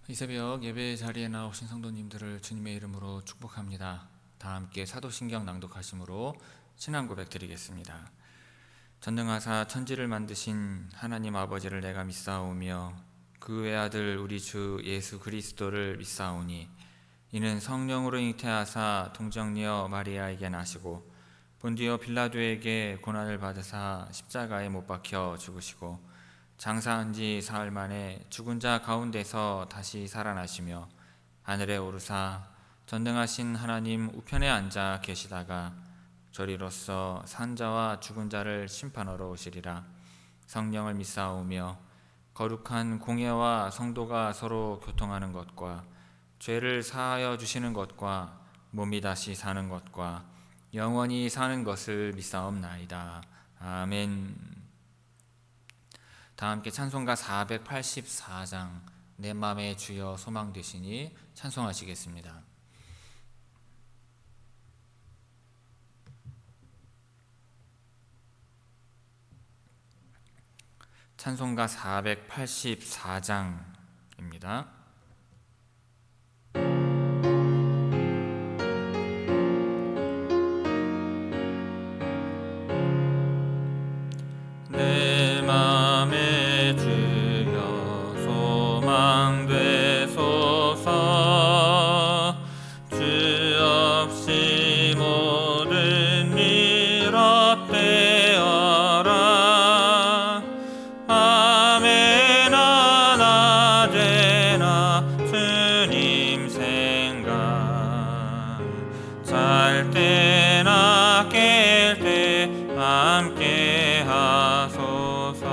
이 새벽 예배 자리에 나오신 성도님들을 주님의 이름으로 축복합니다. 다 함께 사도신경 낭독하심으로 신앙 고백 드리겠습니다. 전능하사 천지를 만드신 하나님 아버지를 내가 믿사오며 그 외아들 우리 주 예수 그리스도를 믿사오니 이는 성령으로 잉태하사 동정녀 마리아에게 나시고 본디오 빌라도에게 고난을 받으사 십자가에 못 박혀 죽으시고 장사한 지 사흘 만에 죽은 자 가운데서 다시 살아나시며 하늘에 오르사 전능하신 하나님 우편에 앉아 계시다가 저리로서 산 자와 죽은 자를 심판하러 오시리라. 성령을 믿사오며 거룩한 공예와 성도가 서로 교통하는 것과 죄를 사하여 주시는 것과 몸이 다시 사는 것과 영원히 사는 것을 믿사옵나이다. 아멘. 다 함께 찬송가 484장 내 맘의 주여 소망 되시니 찬송하시겠습니다. 찬송가 484장입니다. 내 맘의 주여 소망 되소서. 주 없이 모든 일 헛되어라. 밤에나 낮에나 주님 생각, 잘 때나 깰 때 함께 하소서.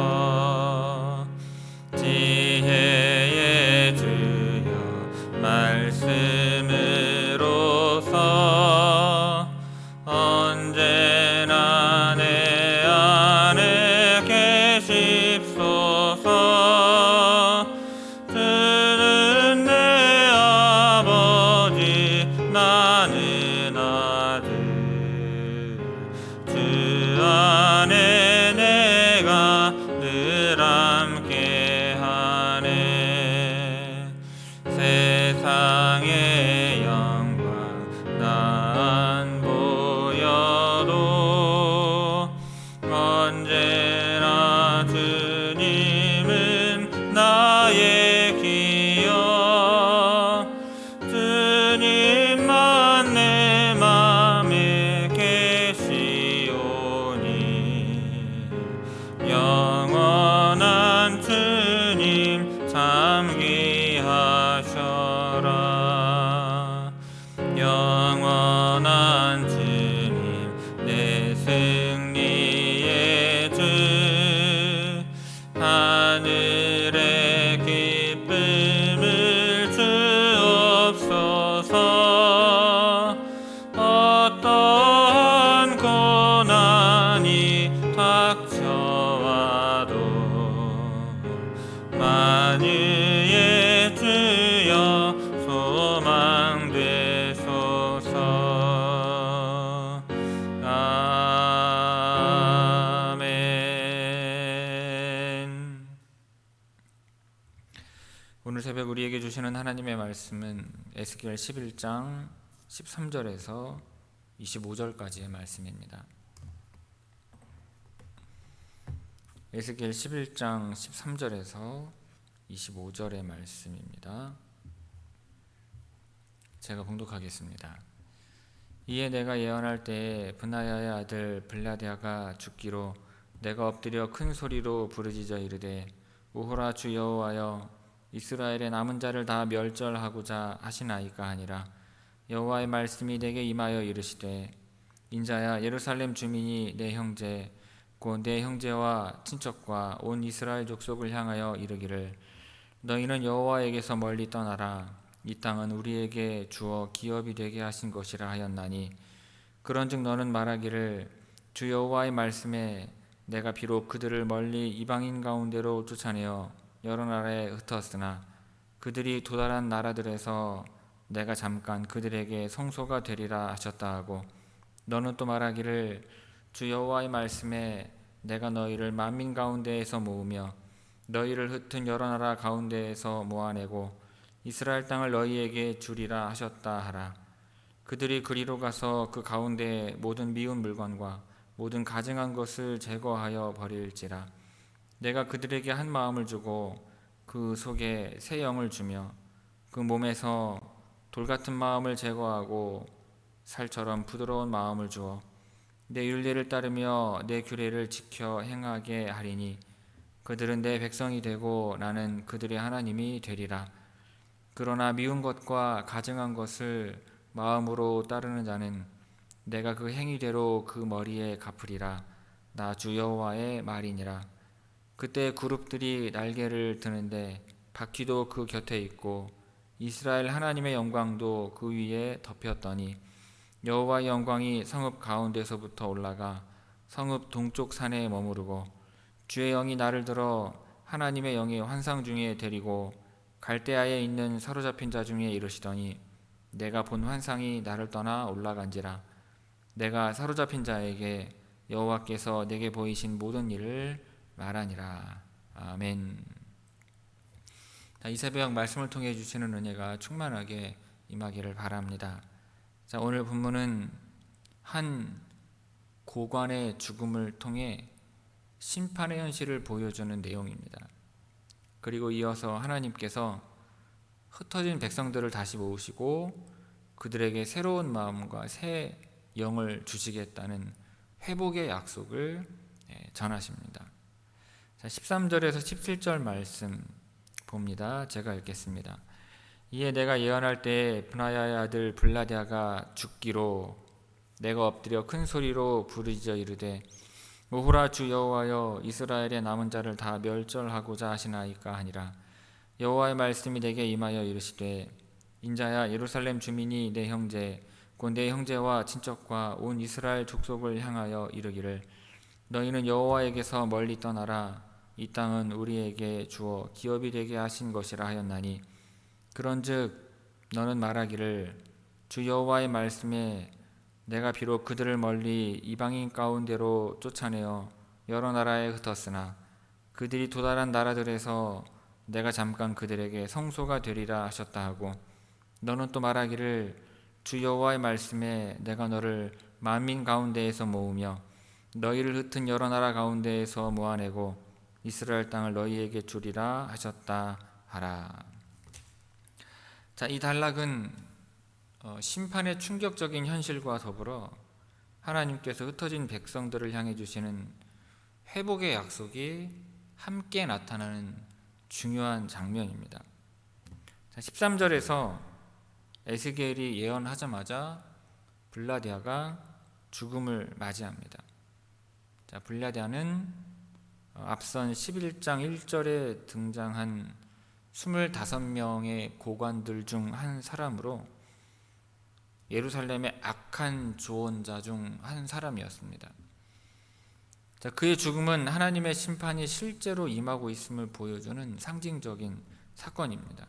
지혜의 주여 말씀으로서 언제나 내 안에 계십소서. 주는 내 아버지 나는 아들, 주 안에 내가 늘 함께 하네. 세상의 영광 나 안 보여도 언제나 주님은 나의 기여. 주님만 내 맘에 계시오니 영원한 주님 참기하셔라. 영원한 주님 내 승리의 주, 하늘의 기쁨을 주옵소서. 어떠한 고난이 닥쳐와도 만유의 주여 소망 되소서. 아멘. 오늘 새벽 우리에게 주시는 하나님의 말씀은 에스겔 11장 13절에서 25절까지의 말씀입니다. 에스겔 11장 13절에서 25절의 말씀입니다. 제가 봉독하겠습니다. 이에 내가 예언할 때에 브나야의 아들 블라랴가 죽기로 내가 엎드려 큰 소리로 부르짖어 이르되, 오호라 주 여호와여, 이스라엘의 남은 자를 다 멸절하고자 하시나이까 하니라. 여호와의 말씀이 내게 임하여 이르시되, 인자야, 예루살렘 주민이 내 형제 곧 내 형제와 친척과 온 이스라엘 족속을 향하여 이르기를, 너희는 여호와에게서 멀리 떠나라. 이 땅은 우리에게 주어 기업이 되게 하신 것이라 하였나니, 그런즉 너는 말하기를, 주 여호와의 말씀에 내가 비록 그들을 멀리 이방인 가운데로 쫓아내어 여러 나라에 흩었으나 그들이 도달한 나라들에서 내가 잠깐 그들에게 성소가 되리라 하셨다 하고, 너는 또 말하기를, 주 여호와의 말씀에 내가 너희를 만민 가운데에서 모으며 너희를 흩은 여러 나라 가운데에서 모아내고 이스라엘 땅을 너희에게 주리라 하셨다 하라. 그들이 그리로 가서 그 가운데 모든 미운 물건과 모든 가증한 것을 제거하여 버릴지라. 내가 그들에게 한 마음을 주고 그 속에 새 영을 주며 그 몸에서 돌 같은 마음을 제거하고 살처럼 부드러운 마음을 주어 내 율례를 따르며 내 규례를 지켜 행하게 하리니 그들은 내 백성이 되고 나는 그들의 하나님이 되리라. 그러나 미운 것과 가증한 것을 마음으로 따르는 자는 내가 그 행위대로 그 머리에 갚으리라. 나 주 여호와의 말이니라. 그때 그룹들이 날개를 드는데 바퀴도 그 곁에 있고 이스라엘 하나님의 영광도 그 위에 덮였더니 여호와의 영광이 성읍 가운데서부터 올라가 성읍 동쪽 산에 머무르고 주의 영이 나를 들어 하나님의 영이 환상 중에 데리고 갈대아에 있는 사로잡힌 자 중에 이르시더니 내가 본 환상이 나를 떠나 올라간지라. 내가 사로잡힌 자에게 여호와께서 내게 보이신 모든 일을 말하니라. 아멘. 이 새벽 말씀을 통해 주시는 은혜가 충만하게 임하기를 바랍니다. 자, 오늘 본문은 한 고관의 죽음을 통해 심판의 현실을 보여주는 내용입니다. 그리고 이어서 하나님께서 흩어진 백성들을 다시 모으시고 그들에게 새로운 마음과 새 영을 주시겠다는 회복의 약속을 전하십니다. 자, 13절에서 17절 말씀 봅니다. 제가 읽겠습니다. 이에 내가 예언할 때에 브나야의 아들 블라디아가 죽기로 내가 엎드려 큰 소리로 부르짖어 이르되 오호라 주 여호와여 이스라엘의 남은 자를 다 멸절하고자 하시나이까 하니라. 여호와의 말씀이 내게 임하여 이르시되 인자야 예루살렘 주민이 내 형제 곧 내 형제와 친척과 온 이스라엘 족속을 향하여 이르기를 너희는 여호와에게서 멀리 떠나라. 이 땅은 우리에게 주어 기업이 되게 하신 것이라 하였나니 그런즉 너는 말하기를 주 여호와의 말씀에 내가 비록 그들을 멀리 이방인 가운데로 쫓아내어 여러 나라에 흩었으나 그들이 도달한 나라들에서 내가 잠깐 그들에게 성소가 되리라 하셨다 하고 너는 또 말하기를 주 여호와의 말씀에 내가 너를 만민 가운데에서 모으며 너희를 흩은 여러 나라 가운데에서 모아내고 이스라엘 땅을 너희에게 주리라 하셨다 하라. 자, 이 단락은 심판의 충격적인 현실과 더불어 하나님께서 흩어진 백성들을 향해 주시는 회복의 약속이 함께 나타나는 중요한 장면입니다. 자, 13절에서 에스겔이 예언하자마자 블라디아가 죽음을 맞이합니다. 자, 블라디아는 앞선 11장 1절에 등장한 25명의 고관들 중 한 사람으로 예루살렘의 악한 조언자 중 한 사람이었습니다. 자, 그의 죽음은 하나님의 심판이 실제로 임하고 있음을 보여주는 상징적인 사건입니다.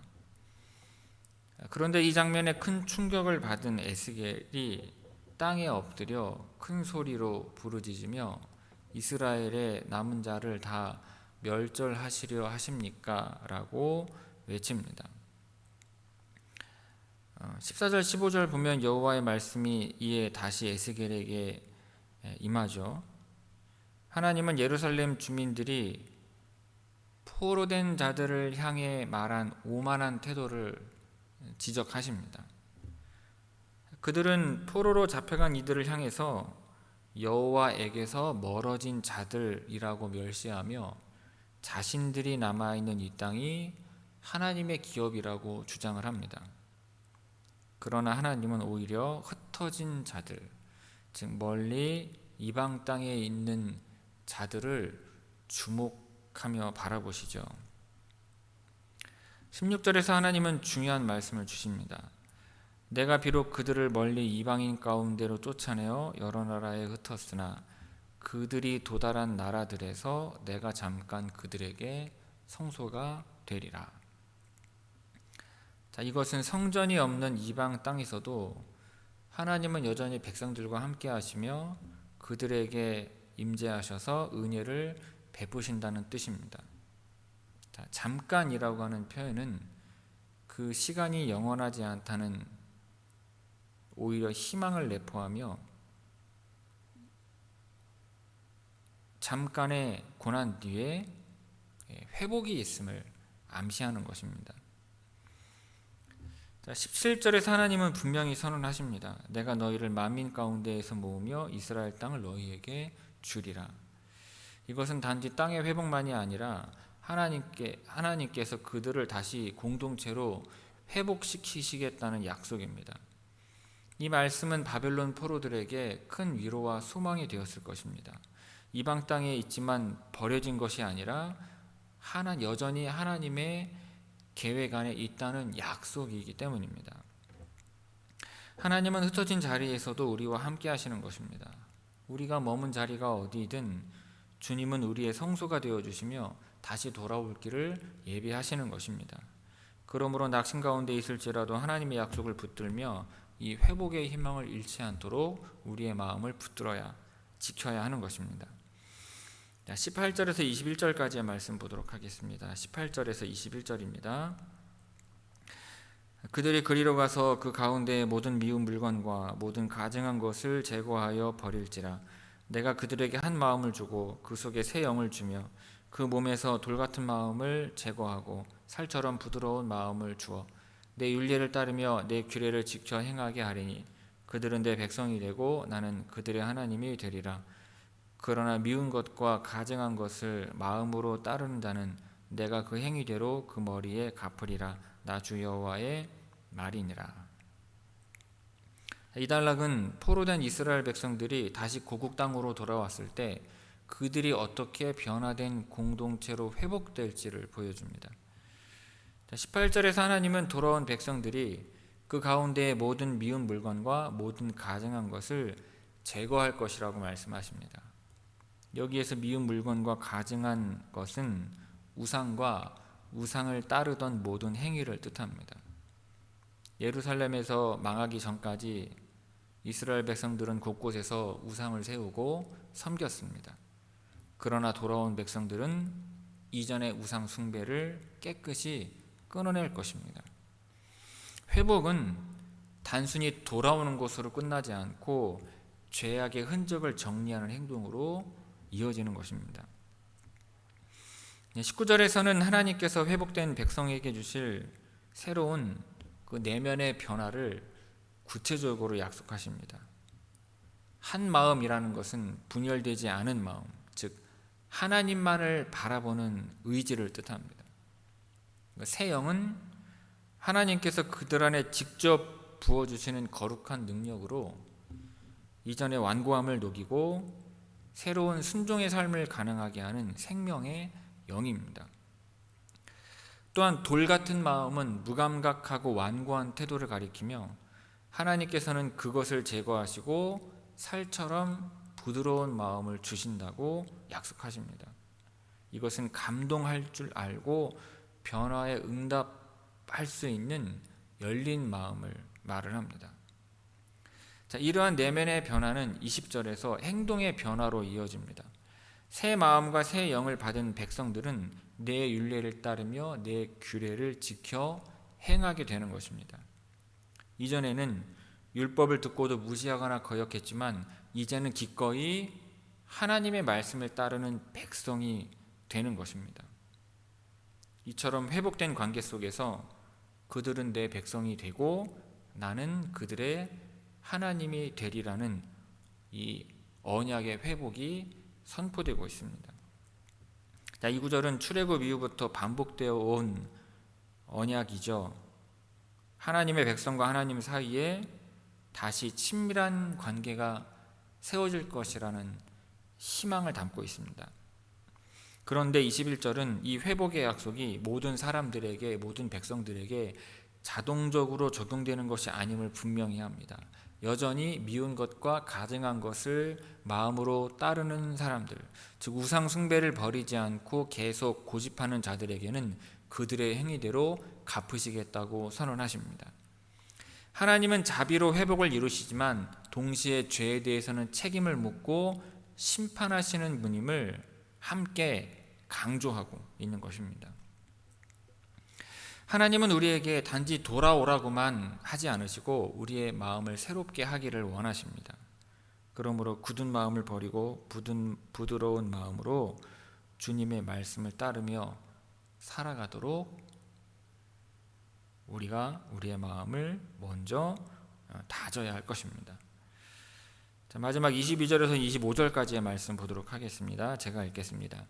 그런데 이 장면에 큰 충격을 받은 에스겔이 땅에 엎드려 큰 소리로 부르짖으며 이스라엘의 남은 자를 다 멸절하시려 하십니까? 라고 외칩니다. 14절 15절 보면 여호와의 말씀이 이에 다시 에스겔에게 임하죠. 하나님은 예루살렘 주민들이 포로된 자들을 향해 말한 오만한 태도를 지적하십니다. 그들은 포로로 잡혀간 이들을 향해서 여호와에게서 멀어진 자들이라고 멸시하며 자신들이 남아있는 이 땅이 하나님의 기업이라고 주장을 합니다. 그러나 하나님은 오히려 흩어진 자들, 즉 멀리 이방 땅에 있는 자들을 주목하며 바라보시죠. 16절에서 하나님은 중요한 말씀을 주십니다. 내가 비록 그들을 멀리 이방인 가운데로 쫓아내어 여러 나라에 흩었으나 그들이 도달한 나라들에서 내가 잠깐 그들에게 성소가 되리라. 자, 이것은 성전이 없는 이방 땅에서도 하나님은 여전히 백성들과 함께 하시며 그들에게 임재하셔서 은혜를 베푸신다는 뜻입니다. 자, 잠깐이라고 하는 표현은 그 시간이 영원하지 않다는 오히려 희망을 내포하며 잠깐의 고난 뒤에 회복이 있음을 암시하는 것입니다. 17절에서 하나님은 분명히 선언하십니다. 내가 너희를 만민 가운데에서 모으며 이스라엘 땅을 너희에게 주리라. 이것은 단지 땅의 회복만이 아니라 하나님께서 그들을 다시 공동체로 회복시키시겠다는 약속입니다. 이 말씀은 바벨론 포로들에게 큰 위로와 소망이 되었을 것입니다. 이방 땅에 있지만 버려진 것이 아니라 여전히 하나님의 계획 안에 있다는 약속이기 때문입니다. 하나님은 흩어진 자리에서도 우리와 함께 하시는 것입니다. 우리가 머문 자리가 어디든 주님은 우리의 성소가 되어주시며 다시 돌아올 길을 예비하시는 것입니다. 그러므로 낙심 가운데 있을지라도 하나님의 약속을 붙들며 이 회복의 희망을 잃지 않도록 우리의 마음을 붙들어야 지켜야 하는 것입니다. 18절에서 21절까지의 말씀 보도록 하겠습니다. 18절에서 21절입니다. 그들이 그리로 가서 그 가운데의 모든 미운 물건과 모든 가증한 것을 제거하여 버릴지라. 내가 그들에게 한 마음을 주고 그 속에 새 영을 주며 그 몸에서 돌 같은 마음을 제거하고 살처럼 부드러운 마음을 주어 내 율례를 따르며 내 규례를 지켜 행하게 하리니 그들은 내 백성이 되고 나는 그들의 하나님이 되리라. 그러나 미운 것과 가증한 것을 마음으로 따르는 자는 내가 그 행위대로 그 머리에 갚으리라. 나 주 여호와의 말이니라. 이 단락은 포로된 이스라엘 백성들이 다시 고국 땅으로 돌아왔을 때 그들이 어떻게 변화된 공동체로 회복될지를 보여줍니다. 18절에서 하나님은 돌아온 백성들이 그 가운데의 모든 미운 물건과 모든 가증한 것을 제거할 것이라고 말씀하십니다. 여기에서 미운 물건과 가증한 것은 우상과 우상을 따르던 모든 행위를 뜻합니다. 예루살렘에서 망하기 전까지 이스라엘 백성들은 곳곳에서 우상을 세우고 섬겼습니다. 그러나 돌아온 백성들은 이전의 우상 숭배를 깨끗이 끊어낼 것입니다. 회복은 단순히 돌아오는 것으로 끝나지 않고 죄악의 흔적을 정리하는 행동으로 이어지는 것입니다. 19절에서는 하나님께서 회복된 백성에게 주실 새로운 그 내면의 변화를 구체적으로 약속하십니다. 한 마음이라는 것은 분열되지 않은 마음, 즉 하나님만을 바라보는 의지를 뜻합니다. 새 영은 하나님께서 그들 안에 직접 부어주시는 거룩한 능력으로 이전의 완고함을 녹이고 새로운 순종의 삶을 가능하게 하는 생명의 영입니다. 또한 돌 같은 마음은 무감각하고 완고한 태도를 가리키며 하나님께서는 그것을 제거하시고 살처럼 부드러운 마음을 주신다고 약속하십니다. 이것은 감동할 줄 알고 변화에 응답할 수 있는 열린 마음을 말을 합니다. 이러한 내면의 변화는 20절에서 행동의 변화로 이어집니다. 새 마음과 새 영을 받은 백성들은 내 율례를 따르며 내 규례를 지켜 행하게 되는 것입니다. 이전에는 율법을 듣고도 무시하거나 거역했지만 이제는 기꺼이 하나님의 말씀을 따르는 백성이 되는 것입니다. 이처럼 회복된 관계 속에서 그들은 내 백성이 되고 나는 그들의 하나님이 되리라는 이 언약의 회복이 선포되고 있습니다. 이 구절은 출애굽 이후부터 반복되어 온 언약이죠. 하나님의 백성과 하나님 사이에 다시 친밀한 관계가 세워질 것이라는 희망을 담고 있습니다. 그런데 21절은 이 회복의 약속이 모든 사람들에게, 모든 백성들에게 자동적으로 적용되는 것이 아님을 분명히 합니다. 여전히 미운 것과 가증한 것을 마음으로 따르는 사람들, 즉 우상 숭배를 버리지 않고 계속 고집하는 자들에게는 그들의 행위대로 갚으시겠다고 선언하십니다. 하나님은 자비로 회복을 이루시지만 동시에 죄에 대해서는 책임을 묻고 심판하시는 분임을 함께 강조하고 있는 것입니다. 하나님은 우리에게 단지 돌아오라고만 하지 않으시고 우리의 마음을 새롭게 하기를 원하십니다. 그러므로 굳은 마음을 버리고 부드러운 마음으로 주님의 말씀을 따르며 살아가도록 우리가 우리의 마음을 먼저 다져야 할 것입니다. 자, 마지막 22절에서 25절까지의 말씀 보도록 하겠습니다. 제가 읽겠습니다.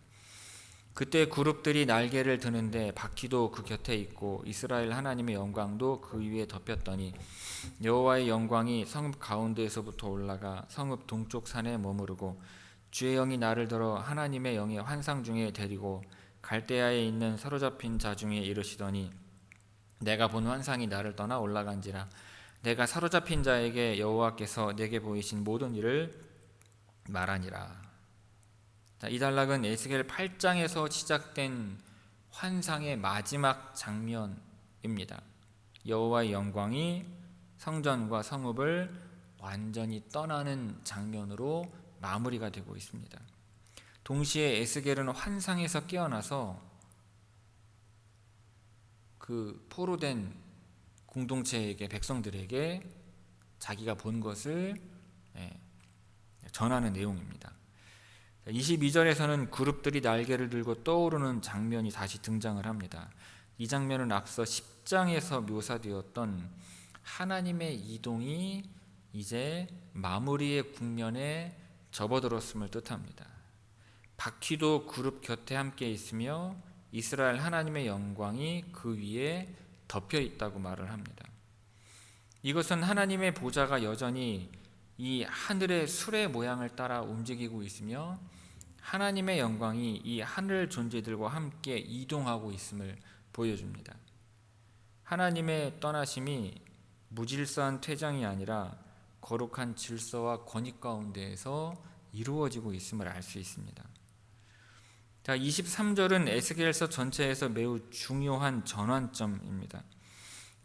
그때 그룹들이 날개를 드는데 바퀴도 그 곁에 있고 이스라엘 하나님의 영광도 그 위에 덮였더니 여호와의 영광이 성읍 가운데에서부터 올라가 성읍 동쪽 산에 머무르고 주의 영이 나를 들어 하나님의 영의 환상 중에 데리고 갈대아에 있는 사로잡힌 자 중에 이르시더니 내가 본 환상이 나를 떠나 올라간지라 내가 사로잡힌 자에게 여호와께서 내게 보이신 모든 일을 말하니라. 이 단락은 에스겔 8장에서 시작된 환상의 마지막 장면입니다. 여호와의 영광이 성전과 성읍을 완전히 떠나는 장면으로 마무리가 되고 있습니다. 동시에 에스겔은 환상에서 깨어나서 그 포로된 공동체에게, 백성들에게 자기가 본 것을 전하는 내용입니다. 22절에서는 그룹들이 날개를 들고 떠오르는 장면이 다시 등장을 합니다. 이 장면은 앞서 10장에서 묘사되었던 하나님의 이동이 이제 마무리의 국면에 접어들었음을 뜻합니다. 바퀴도 그룹 곁에 함께 있으며 이스라엘 하나님의 영광이 그 위에 덮여 있다고 말을 합니다. 이것은 하나님의 보좌가 여전히 이 하늘의 수레 모양을 따라 움직이고 있으며 하나님의 영광이 이 하늘 존재들과 함께 이동하고 있음을 보여줍니다. 하나님의 떠나심이 무질서한 퇴장이 아니라 거룩한 질서와 권위 가운데에서 이루어지고 있음을 알 수 있습니다. 자, 23절은 에스겔서 전체에서 매우 중요한 전환점입니다.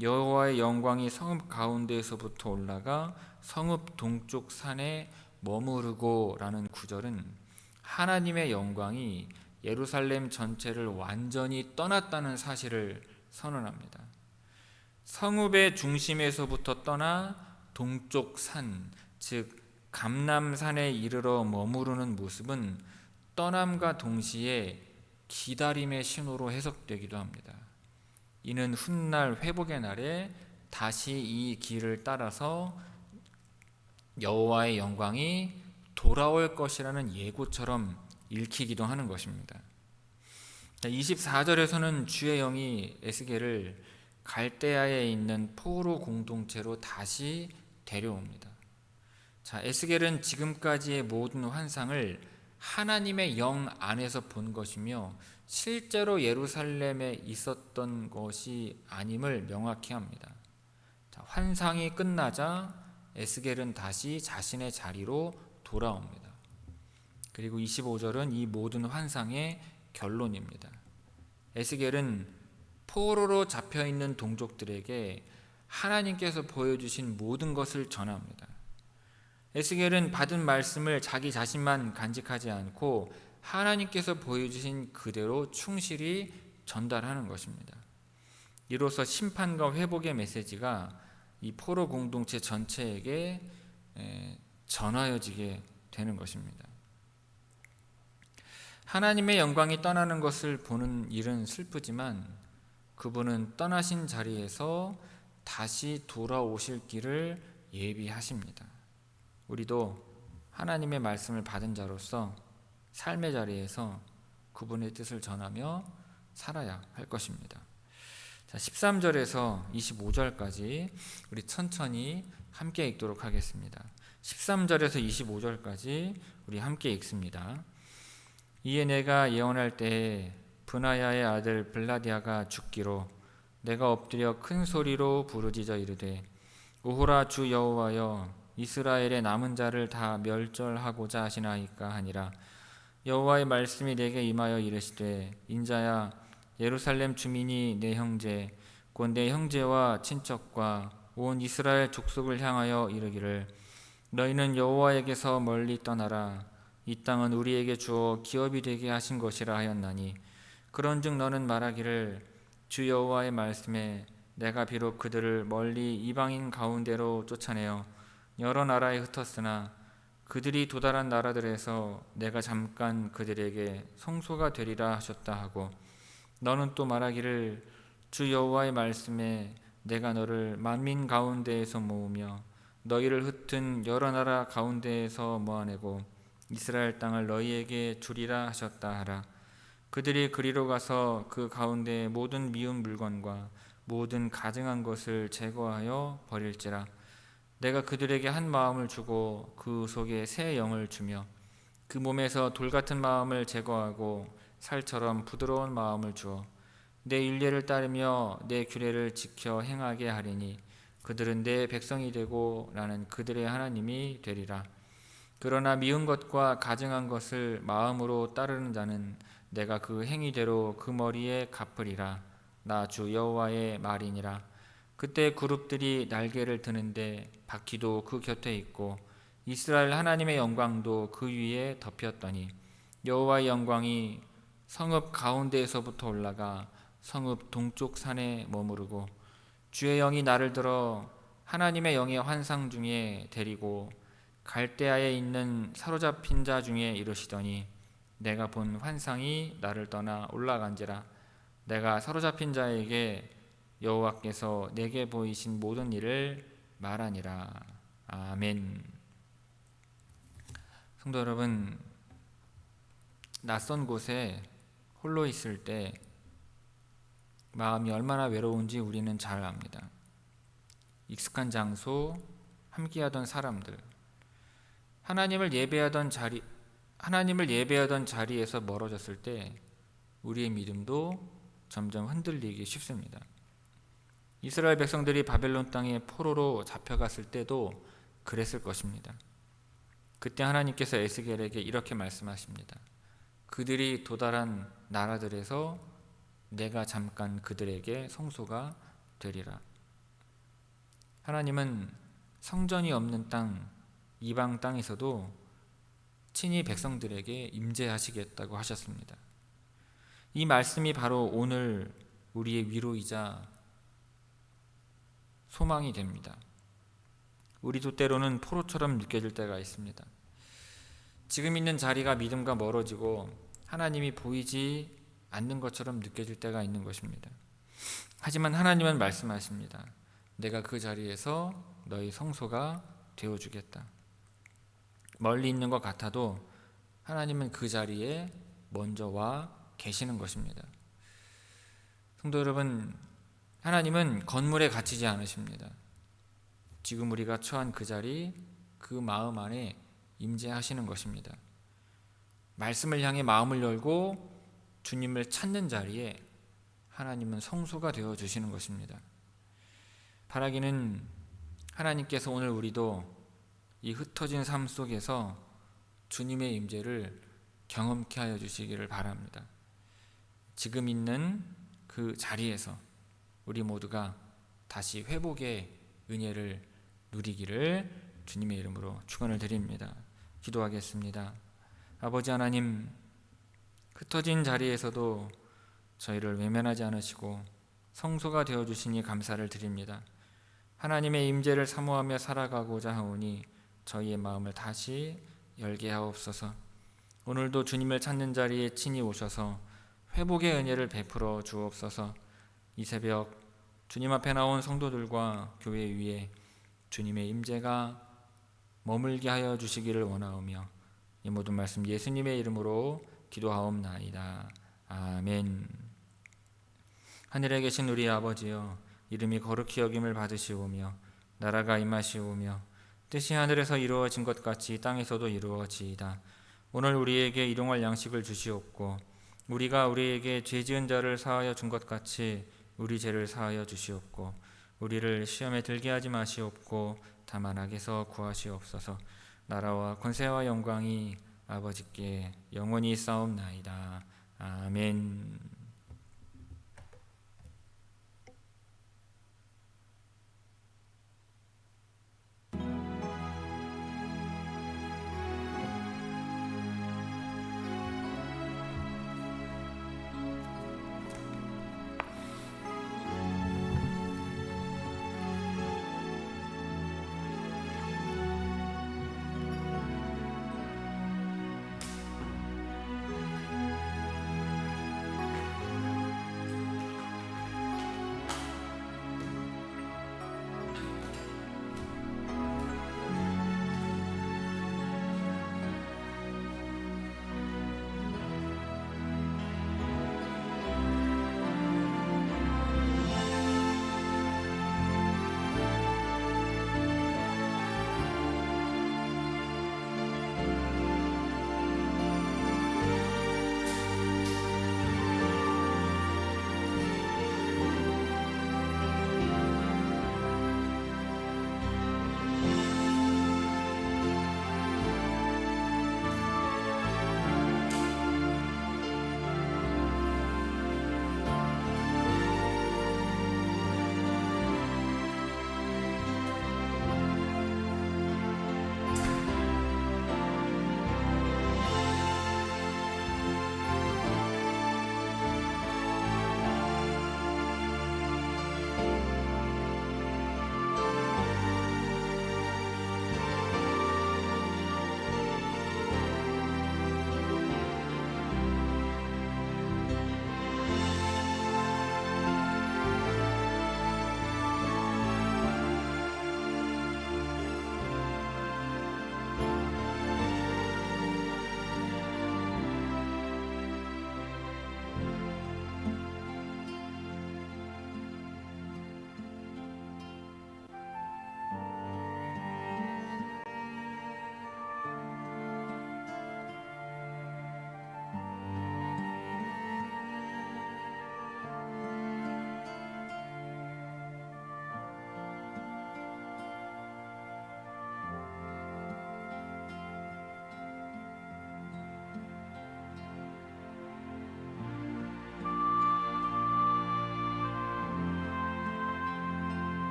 여호와의 영광이 성읍 가운데에서부터 올라가 성읍 동쪽 산에 머무르고 라는 구절은 하나님의 영광이 예루살렘 전체를 완전히 떠났다는 사실을 선언합니다. 성읍의 중심에서부터 떠나 동쪽 산, 즉 감람산에 이르러 머무르는 모습은 떠남과 동시에 기다림의 신호로 해석되기도 합니다. 이는 훗날 회복의 날에 다시 이 길을 따라서 여호와의 영광이 돌아올 것이라는 예고처럼 읽히기도 하는 것입니다. 24절에서는 주의 영이 에스겔을 갈대아에 있는 포로 공동체로 다시 데려옵니다. 자, 에스겔은 지금까지의 모든 환상을 하나님의 영 안에서 본 것이며 실제로 예루살렘에 있었던 것이 아님을 명확히 합니다. 자, 환상이 끝나자 에스겔은 다시 자신의 자리로 돌아옵니다. 그리고 25절은 이 모든 환상의 결론입니다. 에스겔은 포로로 잡혀있는 동족들에게 하나님께서 보여주신 모든 것을 전합니다. 에스겔은 받은 말씀을 자기 자신만 간직하지 않고 하나님께서 보여주신 그대로 충실히 전달하는 것입니다. 이로써 심판과 회복의 메시지가 이 포로 공동체 전체에게 전하여지게 되는 것입니다. 하나님의 영광이 떠나는 것을 보는 일은 슬프지만 그분은 떠나신 자리에서 다시 돌아오실 길을 예비하십니다. 우리도 하나님의 말씀을 받은 자로서 삶의 자리에서 그분의 뜻을 전하며 살아야 할 것입니다. 자, 13절에서 25절까지 우리 천천히 함께 읽도록 하겠습니다. 13절에서 25절까지 우리 함께 읽습니다. 이에 내가 예언할 때에 브나야의 아들 블라디아가 죽기로 내가 엎드려 큰 소리로 부르짖어 이르되 오호라 주 여호와여 이스라엘의 남은 자를 다 멸절하고자 하시나이까 하니라. 여호와의 말씀이 내게 임하여 이르시되 인자야 예루살렘 주민이 내 형제 곧 내 형제와 친척과 온 이스라엘 족속을 향하여 이르기를 너희는 여호와에게서 멀리 떠나라. 이 땅은 우리에게 주어 기업이 되게 하신 것이라 하였나니 그런즉 너는 말하기를 주 여호와의 말씀에 내가 비록 그들을 멀리 이방인 가운데로 쫓아내어 여러 나라에 흩었으나 그들이 도달한 나라들에서 내가 잠깐 그들에게 성소가 되리라 하셨다 하고, 너는 또 말하기를 주 여호와의 말씀에 내가 너를 만민 가운데에서 모으며 너희를 흩은 여러 나라 가운데에서 모아내고 이스라엘 땅을 너희에게 주리라 하셨다 하라. 그들이 그리로 가서 그 가운데 모든 미운 물건과 모든 가증한 것을 제거하여 버릴지라. 내가 그들에게 한 마음을 주고 그 속에 새 영을 주며 그 몸에서 돌 같은 마음을 제거하고 살처럼 부드러운 마음을 주어 내 율례를 따르며 내 규례를 지켜 행하게 하리니 그들은 내 백성이 되고 나는 그들의 하나님이 되리라. 그러나 미운 것과 가증한 것을 마음으로 따르는 자는 내가 그 행위대로 그 머리에 갚으리라. 나 주 여호와의 말이니라. 그때 그룹들이 날개를 드는데 바퀴도 그 곁에 있고 이스라엘 하나님의 영광도 그 위에 덮였더니 여호와의 영광이 성읍 가운데에서부터 올라가 성읍 동쪽 산에 머무르고 주의 영이 나를 들어 하나님의 영의 환상 중에 데리고 갈대아에 있는 사로잡힌 자 중에 이르시더니 내가 본 환상이 나를 떠나 올라간지라. 내가 사로잡힌 자에게 여호와께서 내게 보이신 모든 일을 말하니라. 아멘. 성도 여러분, 낯선 곳에 홀로 있을 때 마음이 얼마나 외로운지 우리는 잘 압니다. 익숙한 장소, 함께하던 사람들, 하나님을 예배하던 자리에서 멀어졌을 때 우리의 믿음도 점점 흔들리기 쉽습니다. 이스라엘 백성들이 바벨론 땅에 포로로 잡혀갔을 때도 그랬을 것입니다. 그때 하나님께서 에스겔에게 이렇게 말씀하십니다. 그들이 도달한 나라들에서 내가 잠깐 그들에게 성소가 되리라. 하나님은 성전이 없는 땅, 이방 땅에서도 친히 백성들에게 임재하시겠다고 하셨습니다. 이 말씀이 바로 오늘 우리의 위로이자 소망이 됩니다. 우리도 때로는 포로처럼 느껴질 때가 있습니다. 지금 있는 자리가 믿음과 멀어지고 하나님이 보이지 않는 것처럼 느껴질 때가 있는 것입니다. 하지만 하나님은 말씀하십니다. 내가 그 자리에서 너희 성소가 되어주겠다. 멀리 있는 것 같아도 하나님은 그 자리에 먼저 와 계시는 것입니다. 성도 여러분, 하나님은 건물에 갇히지 않으십니다. 지금 우리가 처한 그 자리, 그 마음 안에 임재하시는 것입니다. 말씀을 향해 마음을 열고 주님을 찾는 자리에 하나님은 성소가 되어 주시는 것입니다. 바라기는 하나님께서 오늘 우리도 이 흩어진 삶 속에서 주님의 임재를 경험케 하여 주시기를 바랍니다. 지금 있는 그 자리에서 우리 모두가 다시 회복의 은혜를 누리기를 주님의 이름으로 축원을 드립니다. 기도하겠습니다. 아버지 하나님, 흩어진 자리에서도 저희를 외면하지 않으시고 성소가 되어주시니 감사를 드립니다. 하나님의 임재를 사모하며 살아가고자 하오니 저희의 마음을 다시 열게 하옵소서. 오늘도 주님을 찾는 자리에 친히 오셔서 회복의 은혜를 베풀어 주옵소서. 이 새벽 주님 앞에 나온 성도들과 교회 위에 주님의 임재가 머물게 하여 주시기를 원하오며 이 모든 말씀 예수님의 이름으로 기도하옵나이다. 아멘. 하늘에 계신 우리 아버지여, 이름이 거룩히 여김을 받으시오며 나라가 임하시오며 뜻이 하늘에서 이루어진 것 같이 땅에서도 이루어지이다. 오늘 우리에게 일용할 양식을 주시옵고 우리가 우리에게 죄 지은 자를 사하여 준 것 같이 우리 죄를 사하여 주시옵고 우리를 시험에 들게 하지 마시옵고 다만 악에서 구하시옵소서. 나라와 권세와 영광이 아버지께 영원히 싸움나이다. 아멘.